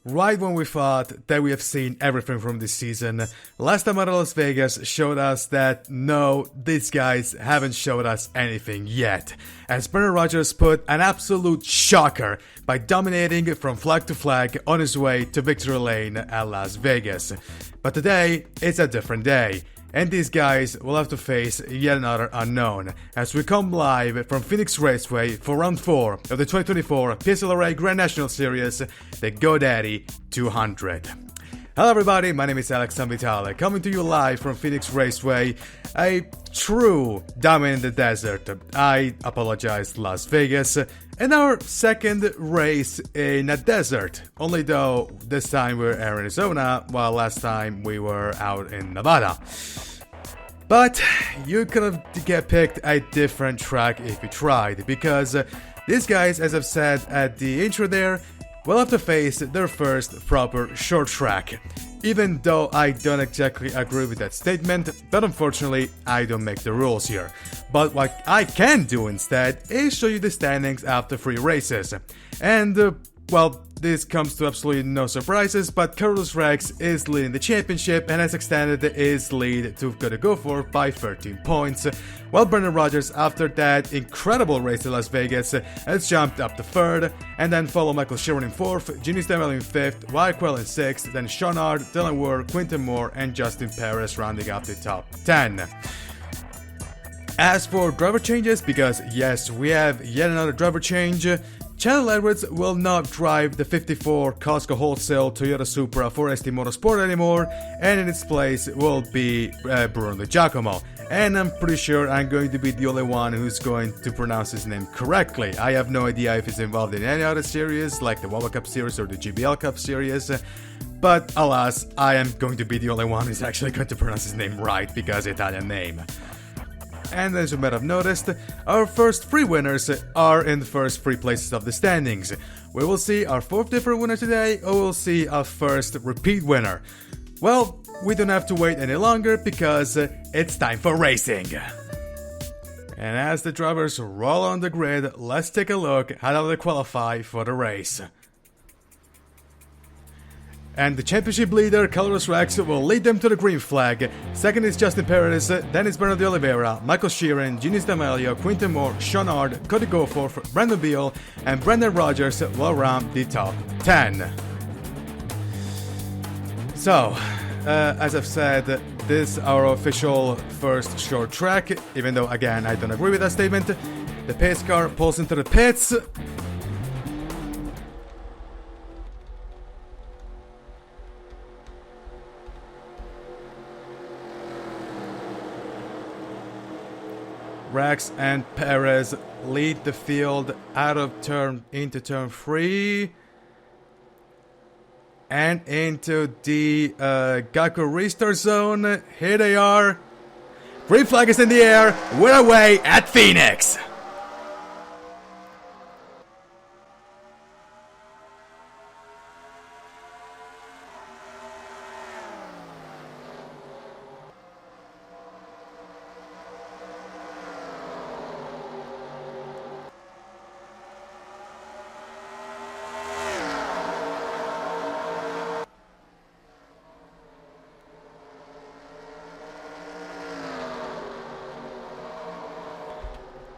Right when we thought that we have seen everything from this season, last time out of Las Vegas showed us that no, these guys haven't showed us anything yet, as Brendan Rodgers put an absolute shocker by dominating from flag to flag on his way to victory lane at Las Vegas. But today, it's a different day. And these guys will have to face yet another unknown, as we come live from Phoenix Raceway for round 4 of the 2024 PSRLA Grand National Series, the GoDaddy 200. Hello everybody, my name is Alex Vitale, coming to you live from Phoenix Raceway, a true diamond in the desert. I apologize, Las Vegas, and our second race in a desert, only though this time we're in Arizona, while last time we were out in Nevada. But you could have get picked a different track if you tried, because these guys, as I've said at the intro there, will have to face their first proper short track. Even though I don't exactly agree with that statement, but unfortunately I don't make the rules here. But what I can do instead is show you the standings after 3 races. And well, this comes to absolutely no surprises, but Carlos Rex is leading the championship and has extended his lead to go for by 13 points. While Brendan Rodgers, after that incredible race to Las Vegas, has jumped up to 3rd, and then follow Michael Sheeran in 4th, Ginny Stemel in 5th, Wyquell in 6th, then Sean Hart, Dylan Ward, Quinton Moore, and Justin Perez rounding up the top 10. As for driver changes, because yes, we have yet another driver change, Chandler Edwards will not drive the 54 Costco Wholesale Toyota Supra for ST Motorsport anymore, and in its place will be Bruno Giacomo. And I'm pretty sure I'm going to be the only one who's going to pronounce his name correctly. I have no idea if he's involved in any other series, like the Wawa Cup Series or the GBL Cup Series, but alas, I am going to be the only one who's actually going to pronounce his name right, because Italian name. And as you might have noticed, our first 3 winners are in the first 3 places of the standings. We will see our 4th different winner today, or we'll see our first repeat winner. Well, we don't have to wait any longer, because it's time for racing. And as the drivers roll on the grid, let's take a look at how they qualify for the race. And the championship leader, Carlos Rex, will lead them to the green flag. Second is Justin Perez, then is Bernardo Oliveira, Michael Sheeran, Ginis D'Amelio, Quinton Moore, Sean Hart, Cody Goforth, Brandon Beal, and Brendan Rodgers will round the top 10. So, as I've said, this is our official first short track, even though, again, I don't agree with that statement. The pace car pulls into the pits. Rex and Perez lead the field out of into turn 3 and into the Geico restart zone. Here they are. Green flag is in the air. We're away at Phoenix.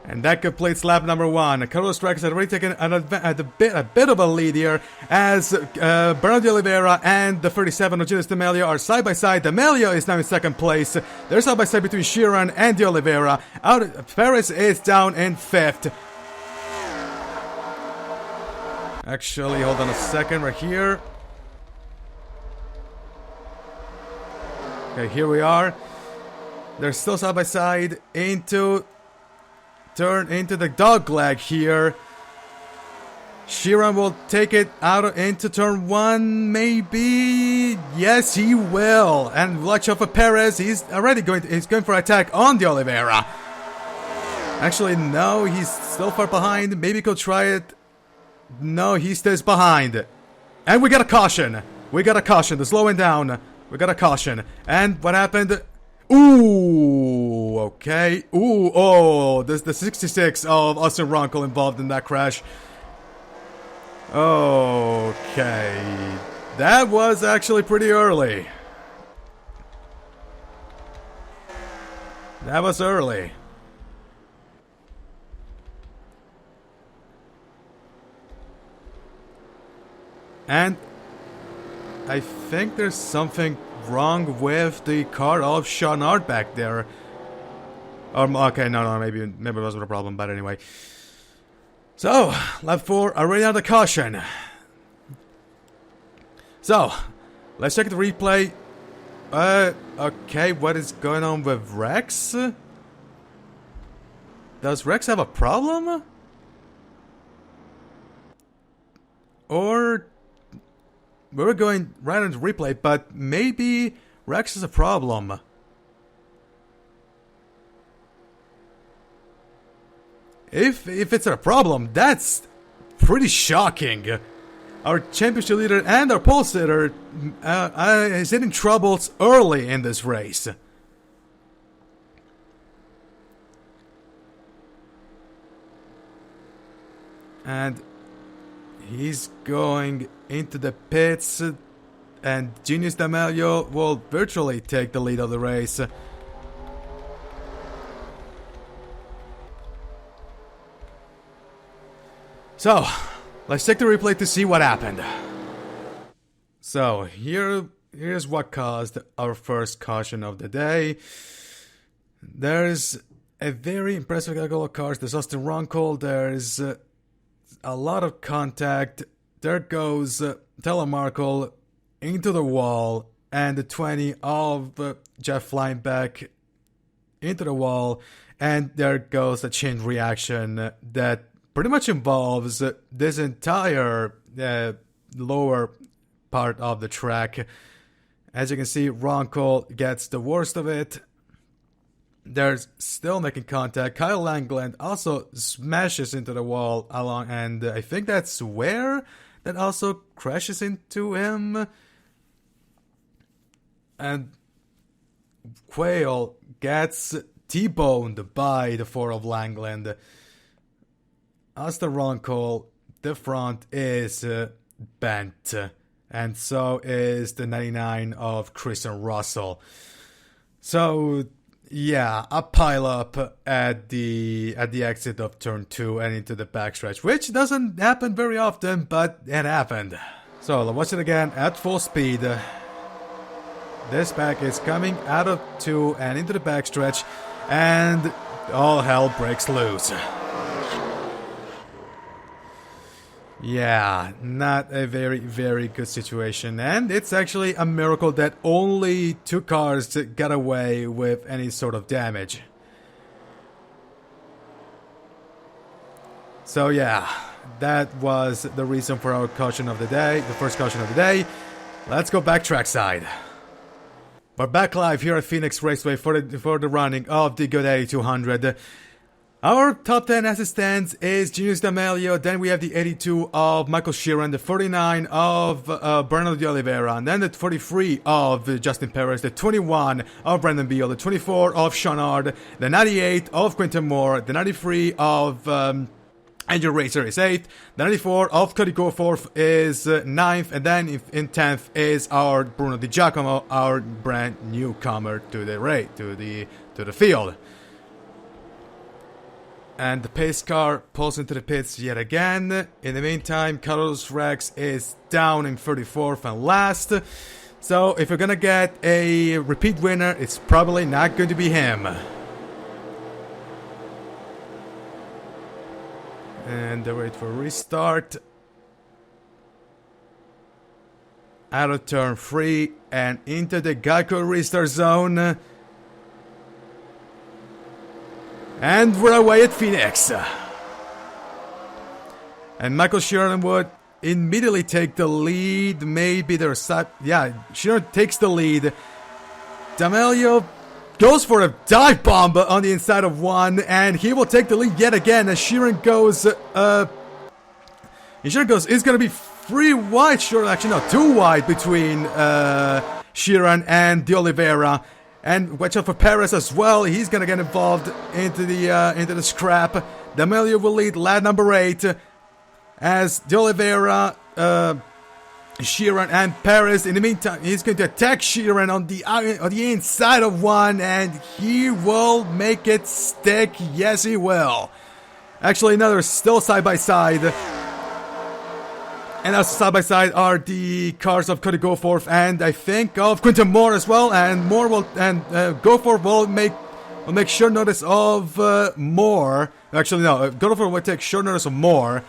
And that completes lap number 1. Carlos Rex has already taken a bit of a lead here, as Bernardo Oliveira and the 37 of Ginis D'Amelio are side by side. D'Amelio is now in 2nd place. They're side by side between Sheeran and the Oliveira. Perez is down in 5th. Actually, hold on a second right here. Okay, here we are. They're still side by side turn into the dog leg here. Sheeran will take it out into turn 1, maybe. Yes, he will. And watch out for Perez. He's going for attack on the Oliveira. Actually, no, he's still far behind. Maybe he'll try it. No, he stays behind. And we got a caution. They're slowing down. We got a caution. And what happened? Ooh, okay. Ooh, oh, there's the 66 of Austin Ronco involved in that crash. Okay. That was actually pretty early. That was early. And I think there's something wrong with the car of Sean Hart back there. Okay, no, maybe it wasn't a problem, but anyway. So, lap 4, already under caution. So, let's check the replay. Okay, what is going on with Rex? Does Rex have a problem? Or we were going right into replay, but maybe Rex is a problem. If it's a problem, that's pretty shocking. Our championship leader and our pole sitter is hitting troubles early in this race. And he's going into the pits, and Genius D'Amelio will virtually take the lead of the race. So, let's take the replay to see what happened. So, here's what caused our first caution of the day. There's a very impressive couple of cars. There's Austin Ronco, there's a lot of contact. There goes Telemarkle into the wall, and the 20 of Jeff Lineback into the wall, and there goes a chain reaction that pretty much involves this entire lower part of the track. As you can see, Ronco gets the worst of it. They're still making contact. Kyle Langland also smashes into the wall along, and I think that's Ware that also crashes into him. And Quayle gets T-boned by the 4 of Langland. Austin Ronco, the front is bent, and so is the 99 of Christian Russell. So yeah, a pile up at the exit of turn 2 and into the backstretch, which doesn't happen very often, but it happened. So let's watch it again at full speed. This pack is coming out of 2 and into the backstretch, and all hell breaks loose. Yeah, not a very, very good situation. And it's actually a miracle that only 2 cars got away with any sort of damage. So yeah, that was the reason for our caution of the day, the first caution of the day. Let's go back trackside. We're back live here at Phoenix Raceway for the running of the GoDaddy 200. Our top 10 as it stands is Genius D'Amelio, then we have the 82 of Michael Sheeran, the 49 of Bernardo de Oliveira, and then the 43 of Justin Perez, the 21 of Brandon Beal, the 24 of Sean Hart, the 98 of Quinton Moore, the 93 of Andrew Racer is 8th, the 94 of Cody Goforth is 9th, and then in 10th is our Bruno Di Giacomo, our brand newcomer to the race, to the field. And the pace car pulls into the pits yet again. In the meantime, Carlos Rex is down in 34th and last. So if we're gonna get a repeat winner, it's probably not going to be him. And they're wait for a restart. Out of turn 3 and into the Geico restart zone. And we're away at Phoenix. And Michael Sheeran would immediately take the lead. Maybe there's... Yeah, Sheeran takes the lead. D'Amelio goes for a dive bomb on the inside of 1. And he will take the lead yet again as Sheeran goes... It's going to be 3 wide. Sure, actually no, 2 wide between Sheeran and De Oliveira. And watch out for Perez as well. He's gonna get involved into the scrap. D'Amelio will lead lap number 8 as De Oliveira Sheeran and Perez. In the meantime, he's going to attack Sheeran on the inside of one, and he will make it stick. Yes, he will. Actually, another still side by side. And also side by side are the cars of Cody Goforth and I think of Quinton Moore as well. And Moore will Goforth will make short notice of Moore. Actually, no, Goforth will take short notice of Moore,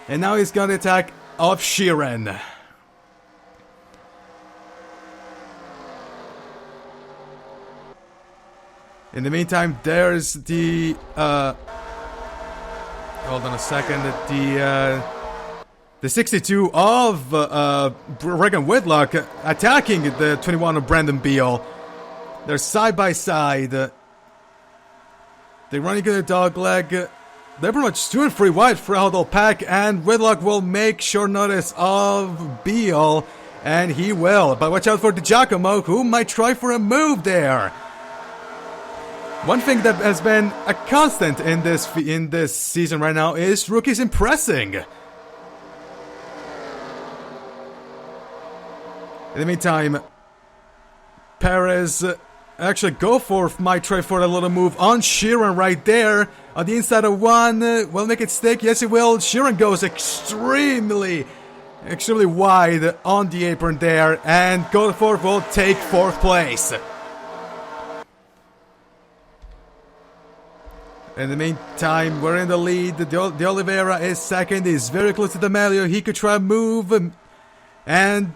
and now he's going to attack of Sheeran. In the meantime, there's the hold on a second. The 62 of Regan Whitlock attacking the 21 of Brandon Beal. They're side by side. They're running in the dog leg. They're pretty much 2 and 3 wide for the whole pack, and Whitlock will make short notice of Beal, and he will. But watch out for the Giacomo, who might try for a move there. One thing that has been a constant in this season right now is rookies impressing. In the meantime, Perez, actually Goforth might try for a little move on Sheeran right there. On the inside of one, will make it stick. Yes, he will. Sheeran goes extremely wide on the apron there, and Goforth will take 4th place. In the meantime, we're in the lead. De Oliveira is 2nd. He's very close to D'Amelio. He could try a move, and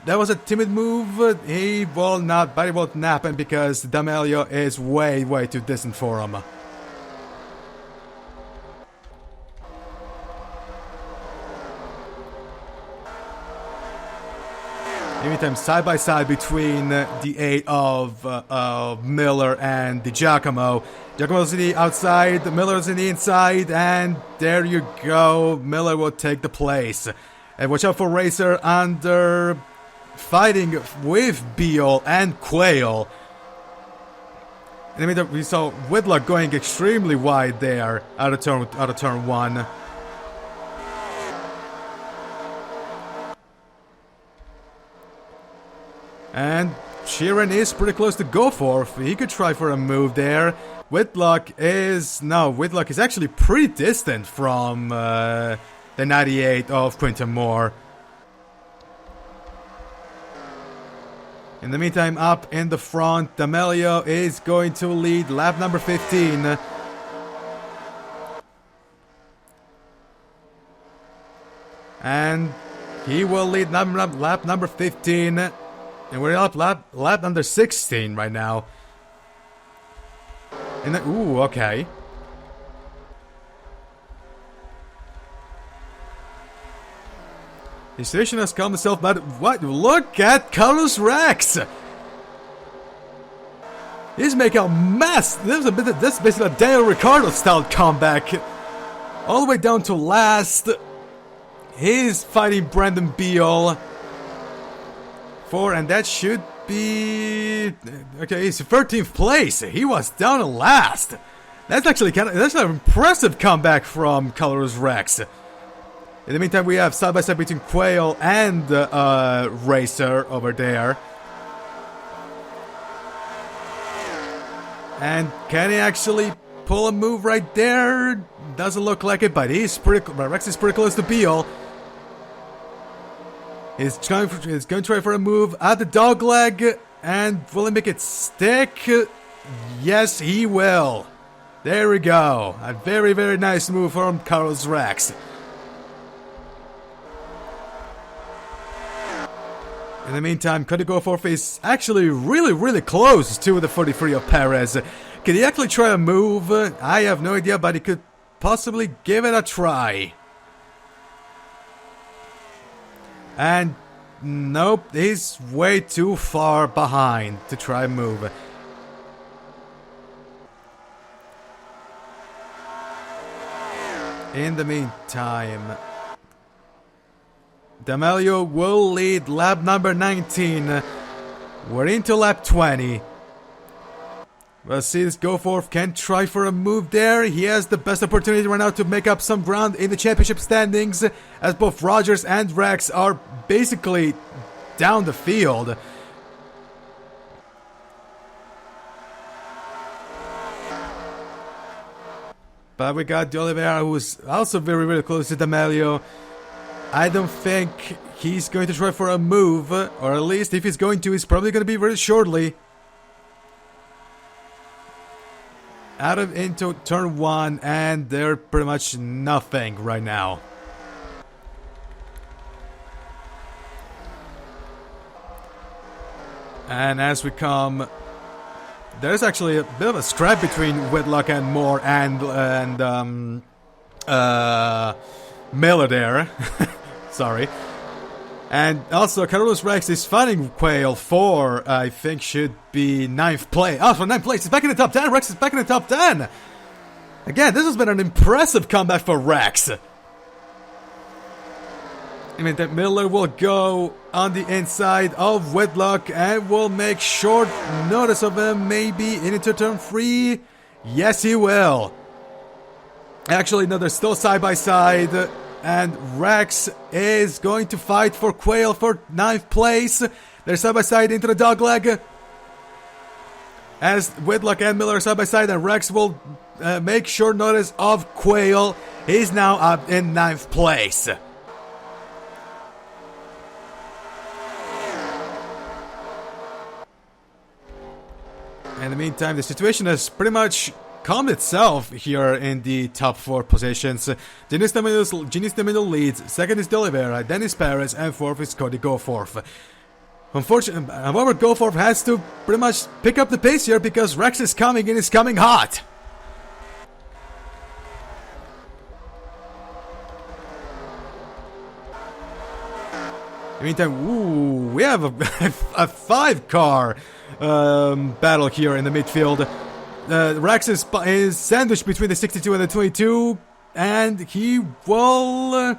that was a timid move. He will not, but it won't happen because D'Amelio is way too distant for him. In the meantime, side by side between the 8 of Miller and the Giacomo. Giacomo's in the outside, Miller's in the inside, and there you go. Miller will take the place. And watch out for Racer under fighting with Beal and Quayle. In the meantime, we saw Whitlock going extremely wide there out of turn 1. And Sheeran is pretty close to Goforth. He could try for a move there. Whitlock is actually pretty distant from the 98 of Quinton Moore. In the meantime, up in the front, D'Amelio is going to lead lap number 15. And he will lead lap number 15. And we're up lap number 16 right now. And then, ooh, okay. The situation has calmed itself, but what? Look at Carlos Rex! He's making a mess! This is basically a Daniel Ricciardo style comeback. All the way down to last. He's fighting Brandon Beal. And that should be... Okay, it's 13th place. He was down to last. That's actually that's an impressive comeback from Carlos Rex. In the meantime, we have side by side between Quayle and Racer over there. And can he actually pull a move right there? Doesn't look like it, but Rex is pretty close to Beal. He's going to try for a move at the dog leg, and will he make it stick? Yes, he will. There we go. A very nice move from Carlos Rex. In the meantime, Cody Goforth is actually really close to the 43 of Perez. Can he actually try a move? I have no idea, but he could possibly give it a try. And nope, he's way too far behind to try and move. In the meantime, D'Amelio will lead lap number 19. We're into lap 20. Well, see, this Goforth can try for a move there. He has the best opportunity right now to make up some ground in the championship standings, as both Rogers and Rex are basically down the field. But we got De Oliveira, who's also very, very close to D'Amelio. I don't think he's going to try for a move, or at least if he's going to, he's probably going to be very shortly. Out of into turn 1, and they're pretty much nothing right now. And as we come, there's actually a bit of a scrap between Whitlock and Moore and Miller there. Sorry. And also, Carlos Rex is fighting Quail for, I think, should be 9th place. Oh, for 9th place. He's back in the top 10. Rex is back in the top 10. Again, this has been an impressive comeback for Rex. I mean, that Miller will go on the inside of Whitlock and will make short notice of him, maybe into turn 3. Yes, he will. Actually, no, they're still side by side. And Rex is going to fight for Quail for 9th place. They're side by side into the dogleg. As Whitlock and Miller are side by side, and Rex will make short notice of Quail. He's now up in 9th place. In the meantime, the situation has pretty much calmed itself here in the top 4 positions. Genius Domino leads, 2nd is De Oliveira, then is Perez, and 4th is Cody Goforth. Unfortunately, however, Goforth has to pretty much pick up the pace here because Rex is coming and is coming hot. In the meantime, ooh, we have a 5-car battle here in the midfield. Rex is sandwiched between the 62 and the 22, and he will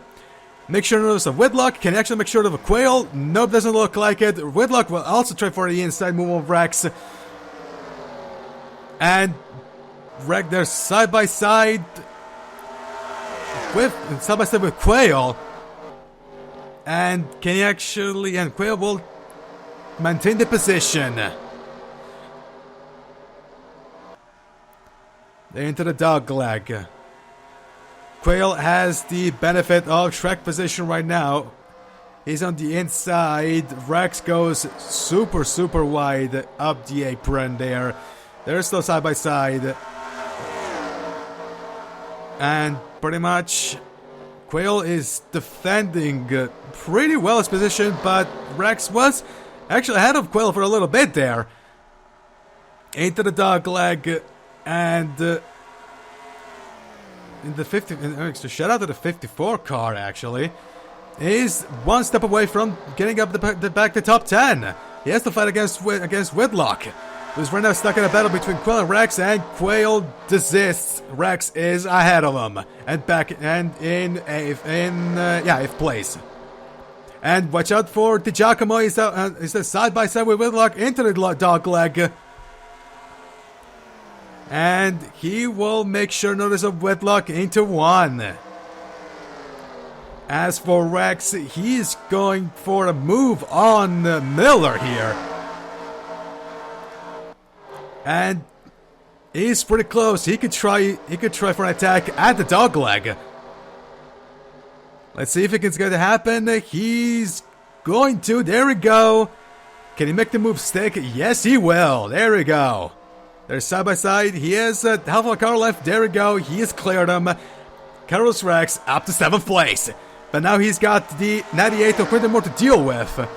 make sure notice of Whitlock. Can he actually make sure of a Quail? Nope, doesn't look like it. Whitlock will also try for the inside move of Rex. And Rex, they're side by side with Quail. And can he actually, and Quail will maintain the position. They're into the dogleg. Quail has the benefit of track position right now. He's on the inside. Rex goes super, super wide up the apron there. They're still side by side. And pretty much Quail is defending pretty well his position, but Rex was actually ahead of Quail for a little bit there. Into the dogleg. And in the 50, so shout out to the 54 car actually, is one step away from getting up the back to top 10. He has to fight against Whitlock, who's right now stuck in a battle between Quail and Rex, and Quail desists. Rex is ahead of him and back and in 8th place. And watch out for Di Giacomo. He's side by side with Whitlock into the dogleg. And he will make sure notice of Whitlock into 1. As for Rex, he's going for a move on Miller here. And he's pretty close. He could try for an attack at the dogleg. Let's see if it's going to happen. He's going to. There we go. Can he make the move stick? Yes, he will. There we go. They're side by side. He has half of a car left. There we go. He has cleared him. Carlos Rex up to 7th place. But now he's got the 98 of Quinton Moore to deal with.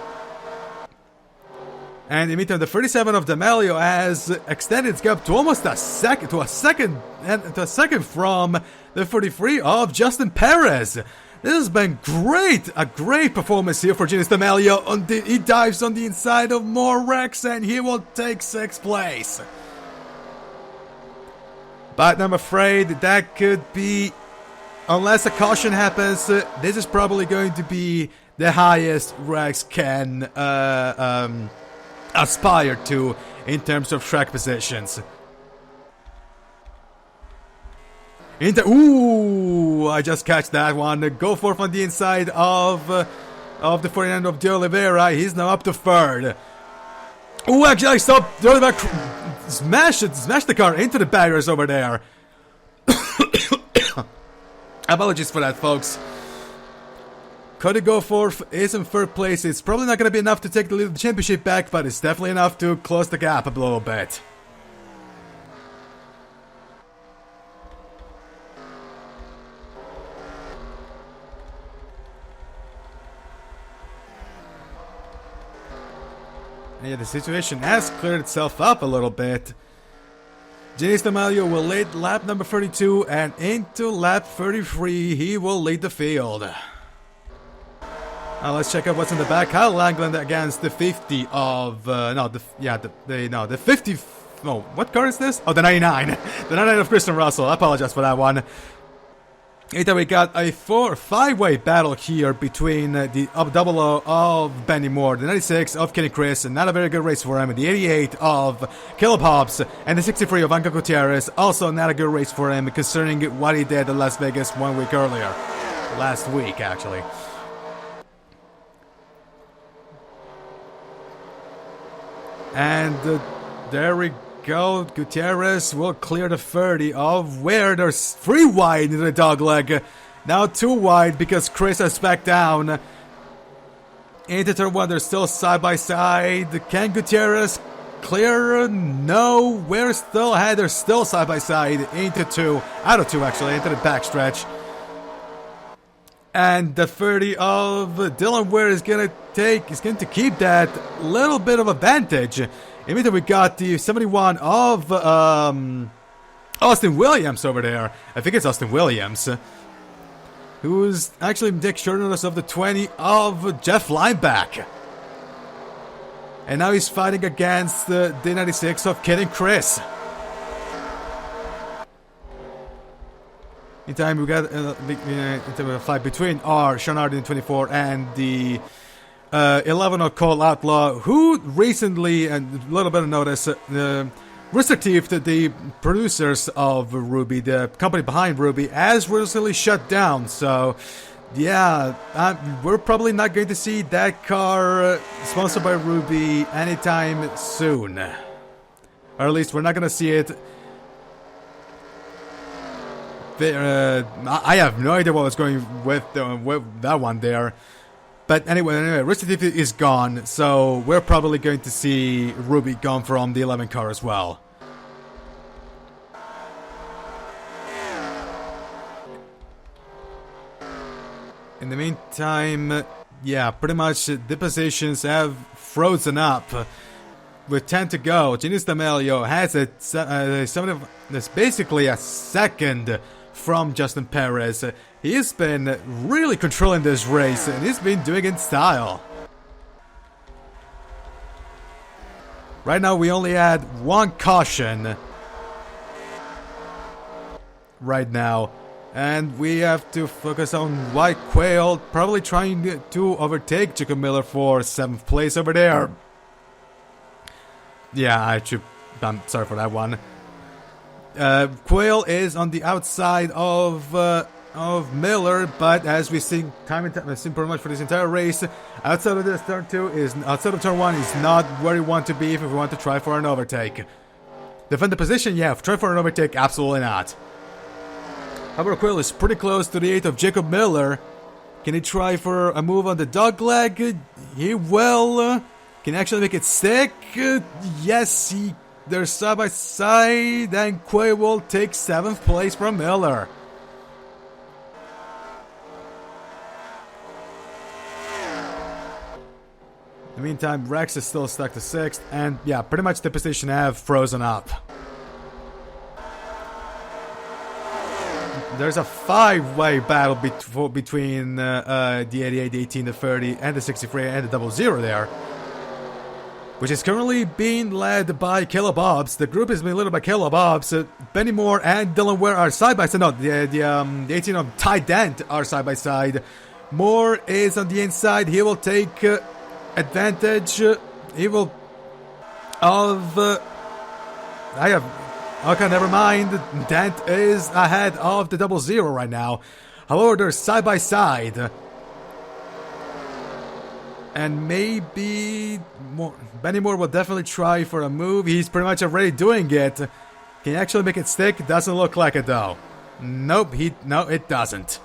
And in the meantime, the 37 of D'Amelio has extended its gap to almost a second from the 43 of Justin Perez. This has been great, a great performance here for Genius D'Amelio. He dives on the inside of Moore Rex, and he will take 6th place. But I'm afraid that could be, unless a caution happens, this is probably going to be the highest Rex can aspire to in terms of track positions. Ooh, I just catch that one. Go forth on the inside of the 49 of De Oliveira. He's now up to third. Ooh, actually, I stopped. De Oliveira smash the car into the barriers over there. Apologies for that, folks. Cody Goforth is in third place. It's probably not going to be enough to take the championship back, but it's definitely enough to close the gap a little bit. And yeah, the situation has cleared itself up a little bit. James D'Amelio will lead lap number 32, and into lap 33, he will lead the field. Now let's check out what's in the back. Kyle Langland against the 50 of the 50. No, what car is this? Oh, the 99. The 99 of Christian Russell. I apologize for that one. Either we got a 5-way battle here between the double O of Benny Moore, the 96 of Kenny Chris, and not a very good race for him, and the 88 of Caleb Hobbs, and the 63 of Angel Gutierrez, also not a good race for him concerning what he did in Las Vegas 1 week earlier. Last week, actually. And there we go. Gutierrez will clear the 30 of where there's 3 wide into the dogleg. Now 2 wide because Chris has backed down. Into turn 1, they're still side by side. Can Gutierrez clear? No, we're still ahead. They're still side by side. Into 2, out of 2 actually, into the backstretch. And the 30 of Dylan Ware is going to keep that little bit of advantage. Immediately we got the 71 of Austin Williams over there. I think it's Austin Williams. Who's actually Dick Shortness of the 20 of Jeff Lineback. And now he's fighting against the 96 of Kid and Chris. In time we got a fight between Sean Arden 24 and the 11 of Cole Outlaw, who recently, and a little bit of notice, Rooster Teeth, the producers of Ruby, the company behind Ruby, has recently shut down. So, yeah, we're probably not going to see that car sponsored by Ruby anytime soon. Or at least we're not going to see it. I have no idea what was going with that one there. But anyway, Rooster Teeth is gone, so we're probably going to see Ruby gone from the 11 car as well. In the meantime, yeah, pretty much the positions have frozen up. With 10 to go, James D'Amelio has there's basically a second from Justin Perez. He's been really controlling this race, and he's been doing it in style. Right now we only had 1 caution right now, and we have to focus on White Quail, probably trying to overtake Jacob Miller for 7th place over there. Yeah, I'm sorry for that one. Quail is on the outside of Miller, but as we've seen pretty much for this entire race, outside of this outside of turn 1 is not where you want to be if we want to try for an overtake. Defend the position, yeah. Try for an overtake, absolutely not. However, Quail is pretty close to the 8 of Jacob Miller. Can he try for a move on the dogleg? He will. Can he actually make it stick? Yes, they're side by side, and Quay will take 7th place from Miller. In the meantime, Rex is still stuck to 6th, and yeah, pretty much the position have frozen up. There's a 5-way battle between the 88, the 18, the 30, and the 63, and the 00 there, which is currently being led by Caleb Hobbs. The group is being led by Caleb Hobbs. Benny Moore and Dylan Ware are side by side. No, the 18 of Ty Dent are side by side. Moore is on the inside. He will take advantage. He will of. Okay, never mind. Dent is ahead of the 00 right now. However, they're side by side. And maybe Benny Moore will definitely try for a move. He's pretty much already doing it. Can he actually make it stick? Doesn't look like it though. Nope, no, it doesn't.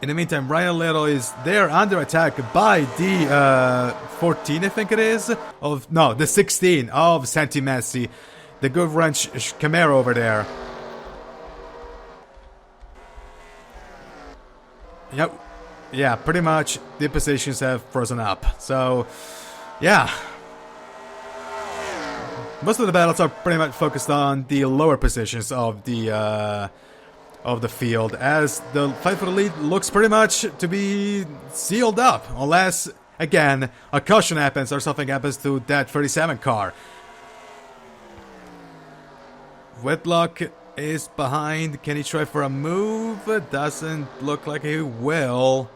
In the meantime, Ryan Little is there under attack by the 14, I think it is. The 16 of Santi Messi. The good wrench Camaro over there. Yep. Yeah, pretty much the positions have frozen up. So, yeah. Most of the battles are pretty much focused on the lower positions of the field, as the fight for the lead looks pretty much to be sealed up, unless, again, a caution happens or something happens to that 37 car. Whitlock is behind. Can he try for a move? Doesn't look like he will.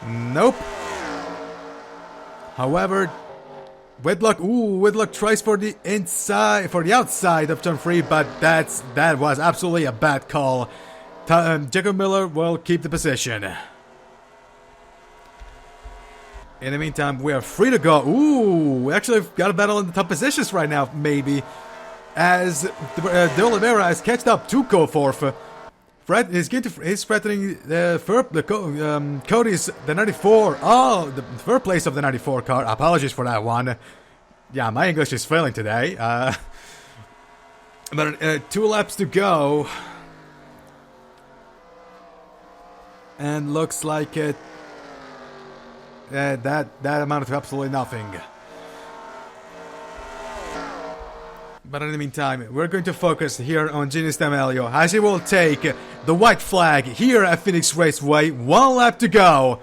Nope. However, Whitlock tries for the outside of turn 3, but that was absolutely a bad call. Jacob Miller will keep the position. In the meantime, we are free to go. We actually got a battle in the top positions right now, maybe. As De Oliveira has catched up to Coforth. He's threatening Cody's the 94. Oh, the third place of the 94 car. Apologies for that one. Yeah, my English is failing today. But 2 laps to go. And looks like it. That amounted to absolutely nothing. But in the meantime, we're going to focus here on Genius D'Amelio, as he will take the white flag here at Phoenix Raceway. 1 lap to go.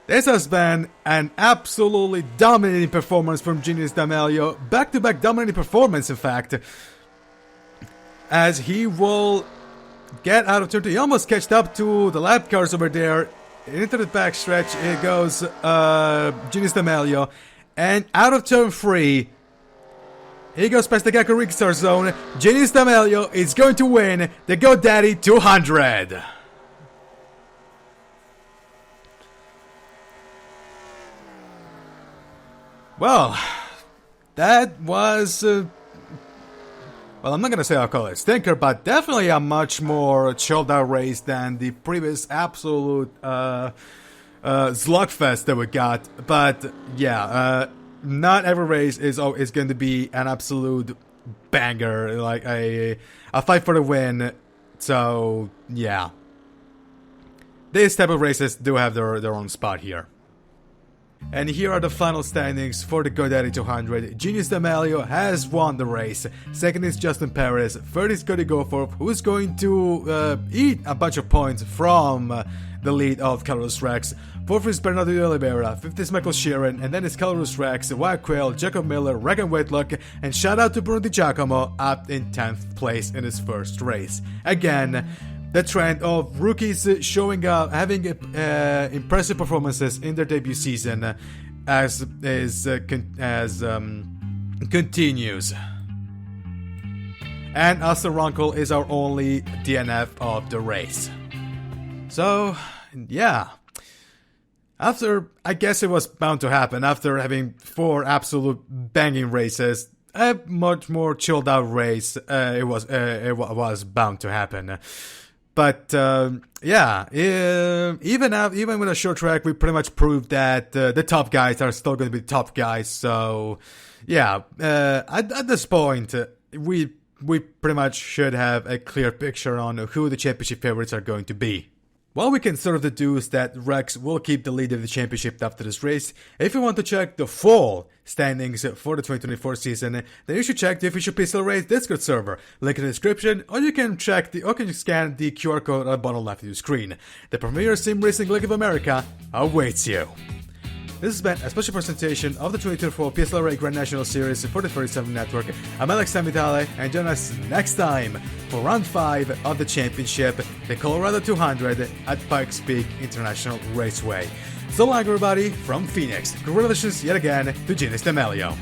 This has been an absolutely dominating performance from Genius D'Amelio. Back-to-back dominating performance, in fact. As he will get out of turn 2. He almost catched up to the lap cars over there. Into the backstretch, it goes Genius D'Amelio. And out of turn 3... he goes past the Gecko Rickstar zone. Genius D'Amelio is going to win the GoDaddy 200. Well, that was... well, I'm not going to say I'll call it a stinker, but definitely a much more chilled out race than the previous absolute slugfest that we got. But, yeah... not every race is going to be an absolute banger, like a fight for the win. So yeah, these type of races do have their own spot here. And here are the final standings for the GoDaddy 200. Genius D'Amelio has won the race. Second is Justin Perez. Third is Cody Goforth, who's going to eat a bunch of points from the lead of Carlos Rex. Fourth is Bernardo de Oliveira. Fifth is Michael Sheeran. And then is Carlos Rex, Wyatt Quayle, Jacob Miller, Regan Whitlock. And shout out to Bruno Di Giacomo up in 10th place in his first race. Again, the trend of rookies showing up, having impressive performances in their debut season continues. And Austin Runkle is our only DNF of the race. So, yeah. After, I guess it was bound to happen, after having 4 absolute banging races, a much more chilled out race, it was bound to happen. But yeah, even with a short track, we pretty much proved that the top guys are still going to be top guys. So yeah, at this point, we pretty much should have a clear picture on who the championship favorites are going to be. Well, we can sort of deduce that Rex will keep the lead of the championship after this race. If you want to check the full standings for the 2024 season, then you should check the official PSRLA Discord server. Link in the description, or you can scan the QR code on the bottom left of your screen. The premier sim racing league of America awaits you. This has been a special presentation of the 2024 PSRLA Grand National Series for the 37 Network. I'm Alex Vitale, and join us next time for Round 5 of the championship, the Colorado 200 at Pikes Peak International Raceway. So long, everybody, from Phoenix. Congratulations yet again to Gene D'Amelio.